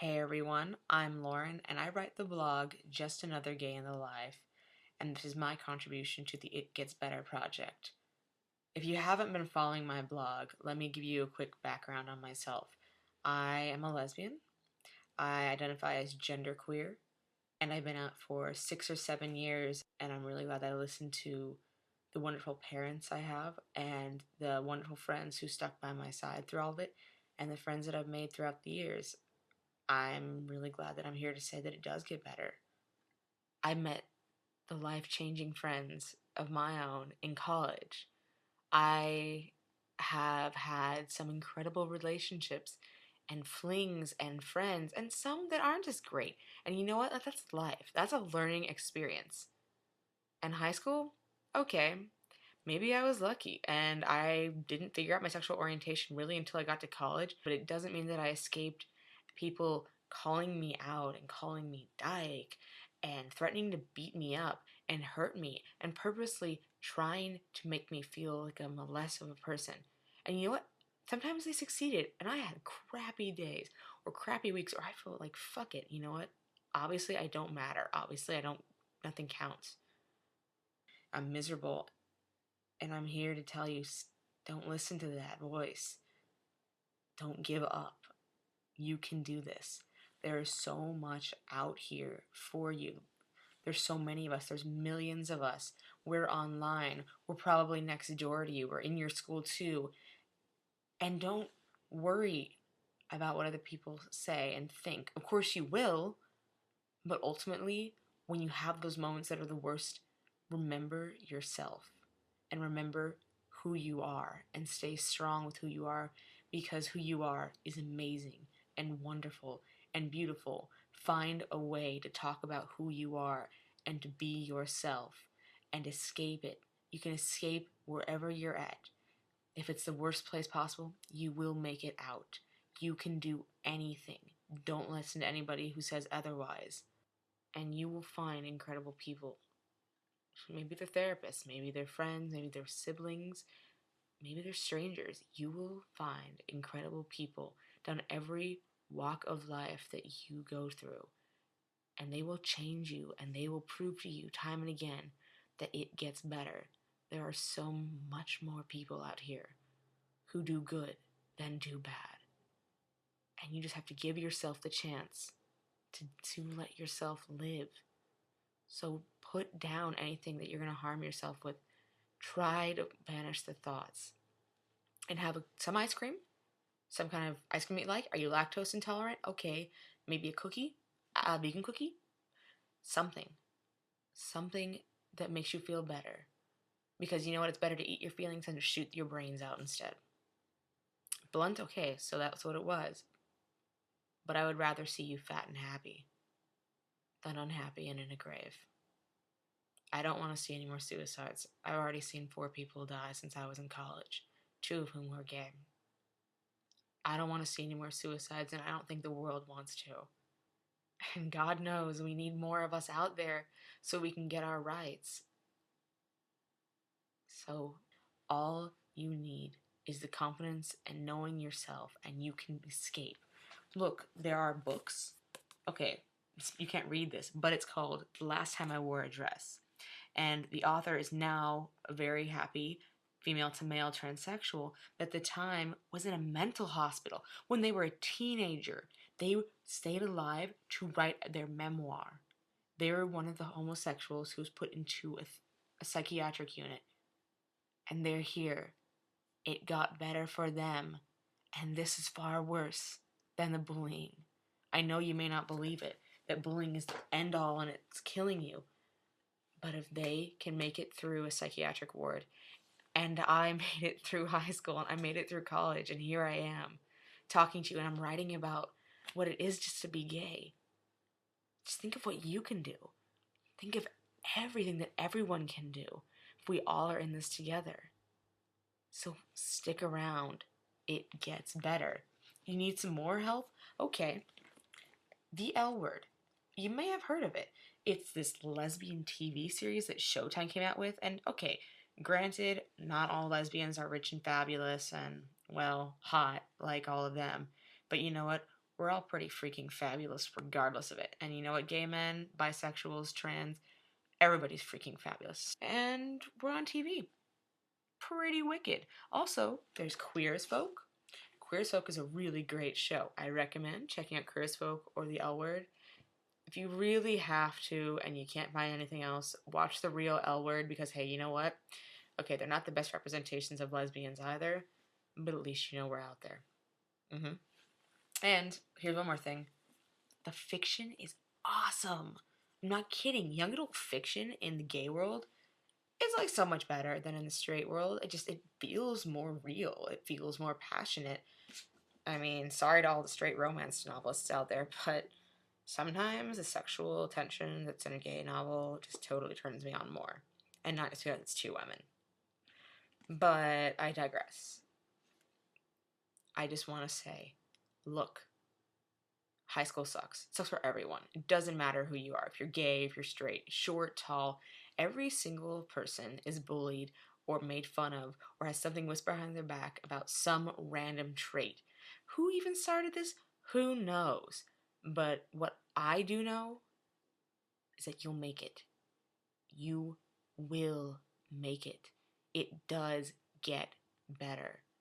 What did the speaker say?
Hey everyone, I'm Lauren and I write the blog Just Another Gay in the Life, and this is my contribution to the It Gets Better project. If you haven't been following my blog, let me give you a quick background on myself. I am a lesbian, I identify as genderqueer, and I've been out for 6 or 7 years, and I'm really glad that I listened to the wonderful parents I have and the wonderful friends who stuck by my side through all of it, and the friends that I've made throughout the years. I'm really glad that I'm here to say that it does get better. I met the life-changing friends of my own in college. I have had some incredible relationships and flings and friends and some that aren't as great. And you know what? That's life. That's a learning experience. And high school? Okay. Maybe I was lucky and I didn't figure out my sexual orientation really until I got to college, but it doesn't mean that I escaped people calling me out and calling me dyke and threatening to beat me up and hurt me and purposely trying to make me feel like I'm less of a person. And you know what? Sometimes they succeeded and I had crappy days or crappy weeks or I felt like fuck it, you know what? Obviously I don't matter. Obviously nothing counts. I'm miserable and I'm here to tell you, don't listen to that voice. Don't give up. You can do this. There is so much out here for you. There's so many of us. There's millions of us. We're online. We're probably next door to you. We're in your school too. And don't worry about what other people say and think. Of course you will, but ultimately, when you have those moments that are the worst, remember yourself and remember who you are and stay strong with who you are, because who you are is amazing and wonderful and beautiful. Find a way to talk about who you are and to be yourself and escape it. You can escape wherever you're at. If it's the worst place possible, you will make it out. You can do anything. Don't listen to anybody who says otherwise. And you will find incredible people. Maybe they're therapists, maybe they're friends, maybe they're siblings, maybe they're strangers. You will find incredible people down every walk of life that you go through. And they will change you and they will prove to you time and again that it gets better. There are so much more people out here who do good than do bad. And you just have to give yourself the chance to let yourself live. So put down anything that you're going to harm yourself with. Try to banish the thoughts. And have some ice cream. Some kind of ice cream you like. Are you lactose intolerant? Okay. Maybe a cookie. A vegan cookie. Something. Something that makes you feel better. Because you know what? It's better to eat your feelings than to shoot your brains out instead. Blunt? Okay. So that's what it was. But I would rather see you fat and happy than unhappy and in a grave. I don't want to see any more suicides. I've already seen 4 people die since I was in college, 2 of whom were gay. I don't want to see any more suicides, and I don't think the world wants to. And God knows we need more of us out there so we can get our rights. So all you need is the confidence and knowing yourself, and you can escape. Look, there are books. Okay, you can't read this, but it's called The Last Time I Wore a Dress. And the author is now a very happy female to male transsexual that at the time was in a mental hospital when they were a teenager. They stayed alive to write their memoir. They were one of the homosexuals who was put into a psychiatric unit. And they're here. It got better for them. And this is far worse than the bullying. I know you may not believe it, that bullying is the end all and it's killing you. But if they can make it through a psychiatric ward, and I made it through high school, and I made it through college, and here I am talking to you, and I'm writing about what it is just to be gay. Just think of what you can do. Think of everything that everyone can do if we all are in this together. So stick around. It gets better. You need some more help? Okay. The L Word. You may have heard of it. It's this lesbian TV series that Showtime came out with. And okay, granted, not all lesbians are rich and fabulous and, well, hot like all of them. But you know what? we're all pretty freaking fabulous regardless of it. And you know what, gay men, bisexuals, trans, everybody's freaking fabulous. And we're on TV. Pretty wicked. Also, there's Queer as Folk. Queer as Folk is a really great show. I recommend checking out Queer as Folk or The L Word. If you really have to and you can't find anything else, watch The Real L Word because, hey, you know what? Okay, they're not the best representations of lesbians either, but at least you know we're out there. And here's one more thing. The fiction is awesome. I'm not kidding. Young adult fiction in the gay world is like so much better than in the straight world. It feels more real. It feels more passionate. I mean, sorry to all the straight romance novelists out there, but sometimes the sexual tension that's in a gay novel just totally turns me on more. And not just because it's two women. But I digress. I just want to say, look, high school sucks. It sucks for everyone. It doesn't matter who you are. If you're gay, if you're straight, short, tall, every single person is bullied or made fun of or has something whispered behind their back about some random trait. Who even started this? Who knows? But what I do know is that you'll make it. You will make it. It does get better.